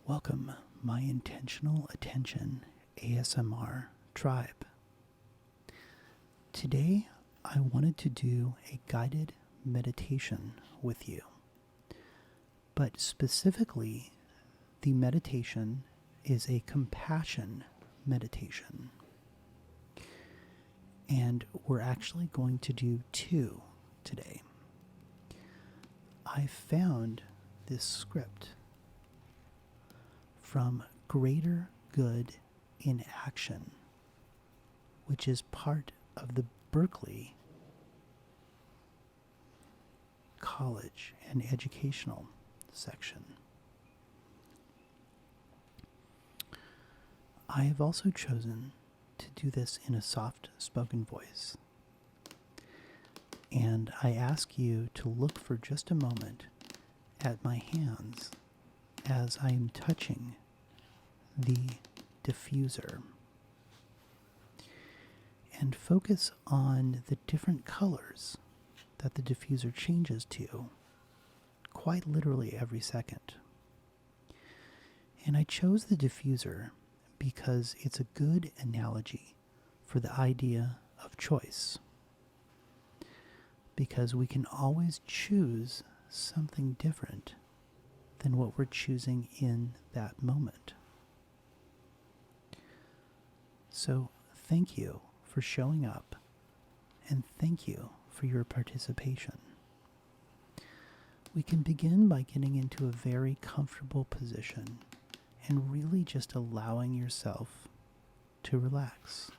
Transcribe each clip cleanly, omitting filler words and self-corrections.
Welcome, my intentional attention ASMR tribe. Today, I wanted to do a guided meditation with you. But specifically, the meditation is a compassion meditation. And we're actually going to do two today. I found this script from Greater Good in Action, which is part of the Berkeley College and Educational section. I have also chosen to do this in a soft spoken voice. And I ask you to look for just a moment at my hands as I am touching the diffuser. And focus on the different colors that the diffuser changes to quite literally every second. And I chose the diffuser because it's a good analogy for the idea of choice. Because we can always choose something different than what we're choosing in that moment. So thank you for showing up, and thank you for your participation. We can begin by getting into a very comfortable position and really just allowing yourself to relax.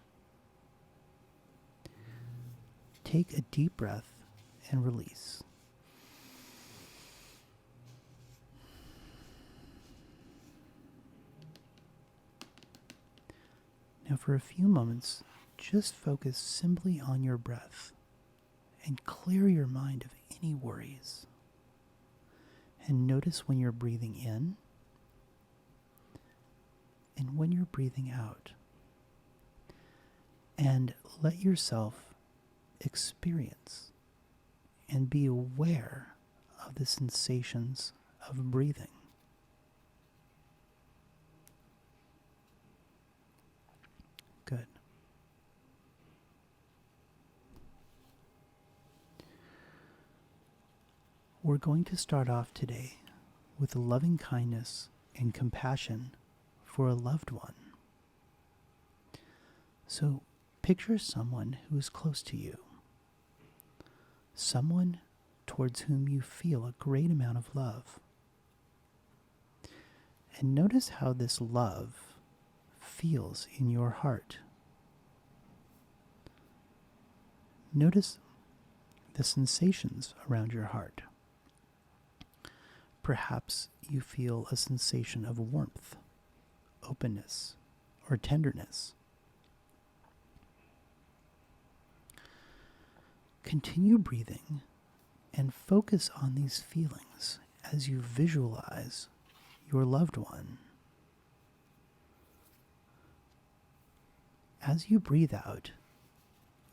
Take a deep breath and release. Now for a few moments, just focus simply on your breath and clear your mind of any worries. And notice when you're breathing in and when you're breathing out. And let yourself experience and be aware of the sensations of breathing. Good. We're going to start off today with loving kindness and compassion for a loved one. So picture someone who is close to you. Someone towards whom you feel a great amount of love. And notice how this love feels in your heart. Notice the sensations around your heart. Perhaps you feel a sensation of warmth, openness, or tenderness. Continue breathing and focus on these feelings as you visualize your loved one. As you breathe out,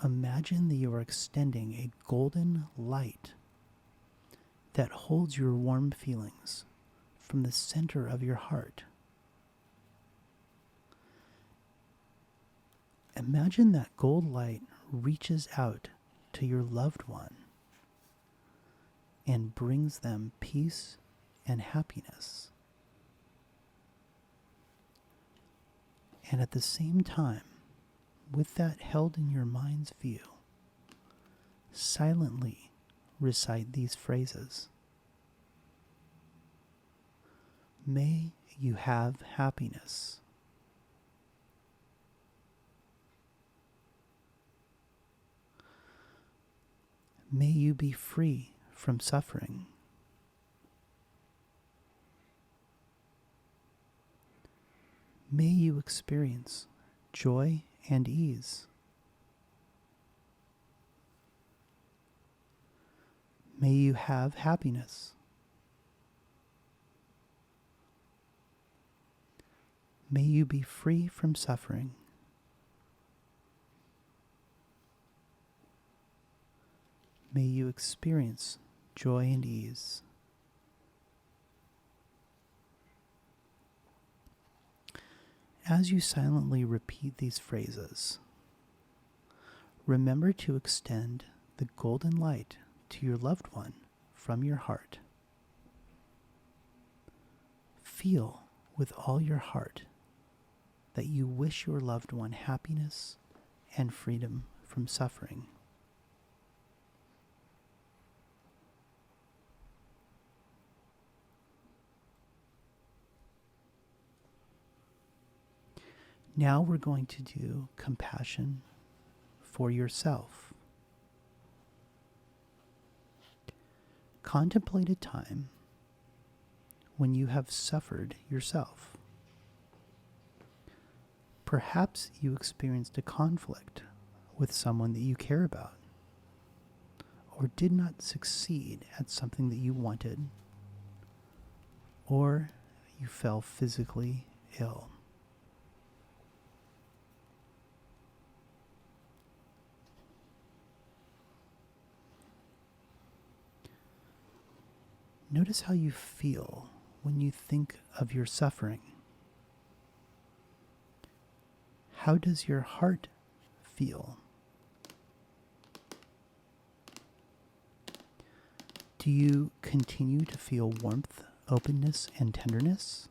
imagine that you are extending a golden light that holds your warm feelings from the center of your heart. Imagine that gold light reaches out to your loved one and brings them peace and happiness. And at the same time, with that held in your mind's view, silently recite these phrases. May you have happiness. May you be free from suffering. May you experience joy and ease. May you have happiness. May you be free from suffering. May you experience joy and ease. As you silently repeat these phrases, remember to extend the golden light to your loved one from your heart. Feel with all your heart that you wish your loved one happiness and freedom from suffering. Now we're going to do compassion for yourself. Contemplate a time when you have suffered yourself. Perhaps you experienced a conflict with someone that you care about, or did not succeed at something that you wanted, or you fell physically ill. Notice how you feel when you think of your suffering. How does your heart feel? Do you continue to feel warmth, openness, and tenderness?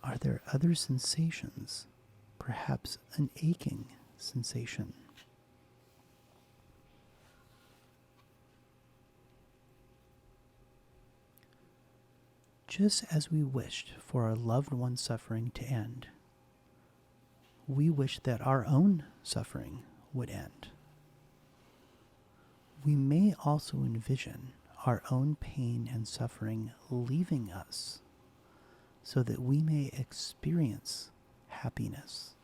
Are there other sensations, perhaps an aching sensation? Just as we wished for our loved one's suffering to end, we wish that our own suffering would end. We may also envision our own pain and suffering leaving us so that we may experience happiness.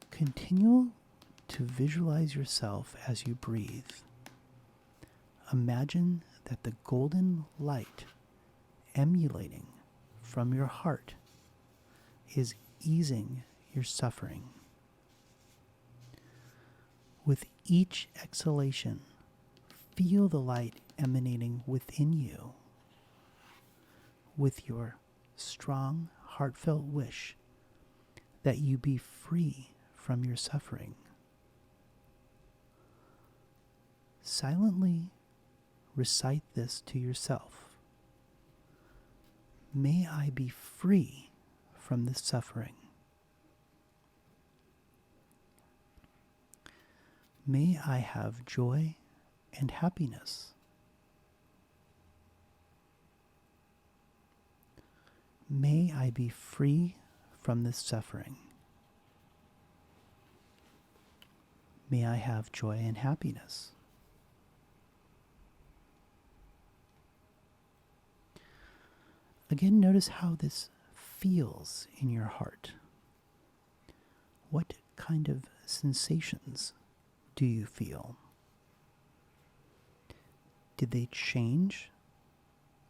Continue to visualize yourself as you breathe. Imagine that the golden light emanating from your heart is easing your suffering. With each exhalation, feel the light emanating within you with your strong, heartfelt wish that you be free from your suffering. Silently recite this to yourself. May I be free from this suffering. May I have joy and happiness. May I be free from this suffering. May I have joy and happiness. Again, notice how this feels in your heart. What kind of sensations do you feel? Did they change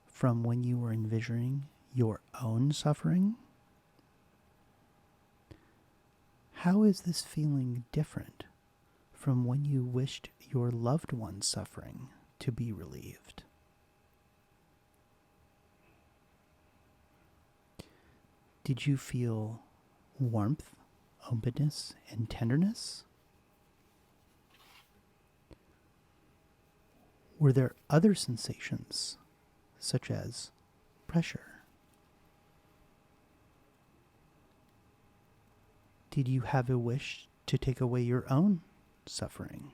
from when you were envisioning your own suffering? How is this feeling different from when you wished your loved one's suffering to be relieved? Did you feel warmth, openness, and tenderness? Were there other sensations, such as pressure? Did you have a wish to take away your own suffering?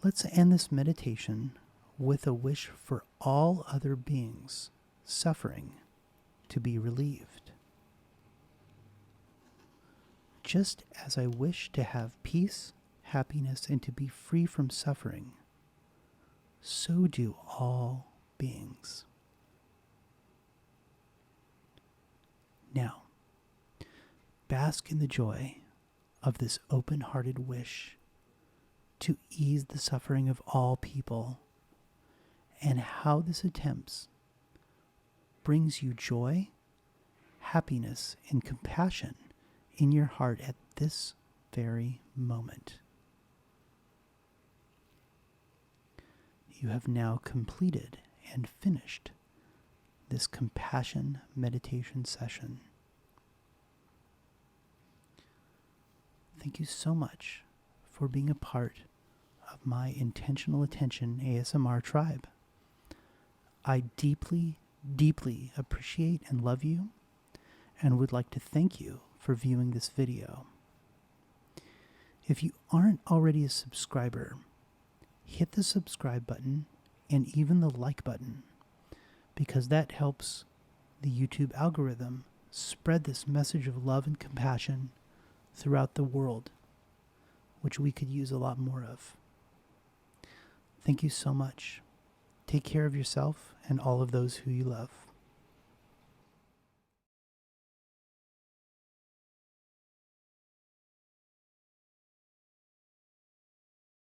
Let's end this meditation with a wish for all other beings suffering to be relieved. Just as I wish to have peace, happiness, and to be free from suffering, so do all beings. Now, bask in the joy of this open-hearted wish to ease the suffering of all people, and how this attempts brings you joy, happiness and compassion in your heart at this very moment. You have now completed and finished this compassion meditation session. Thank you so much for being a part of my Intentional Attention ASMR tribe. I deeply, deeply appreciate and love you, and would like to thank you for viewing this video. If you aren't already a subscriber, hit the subscribe button and even the like button, because that helps the YouTube algorithm spread this message of love and compassion throughout the world, which we could use a lot more of. Thank you so much. Take care of yourself and all of those who you love.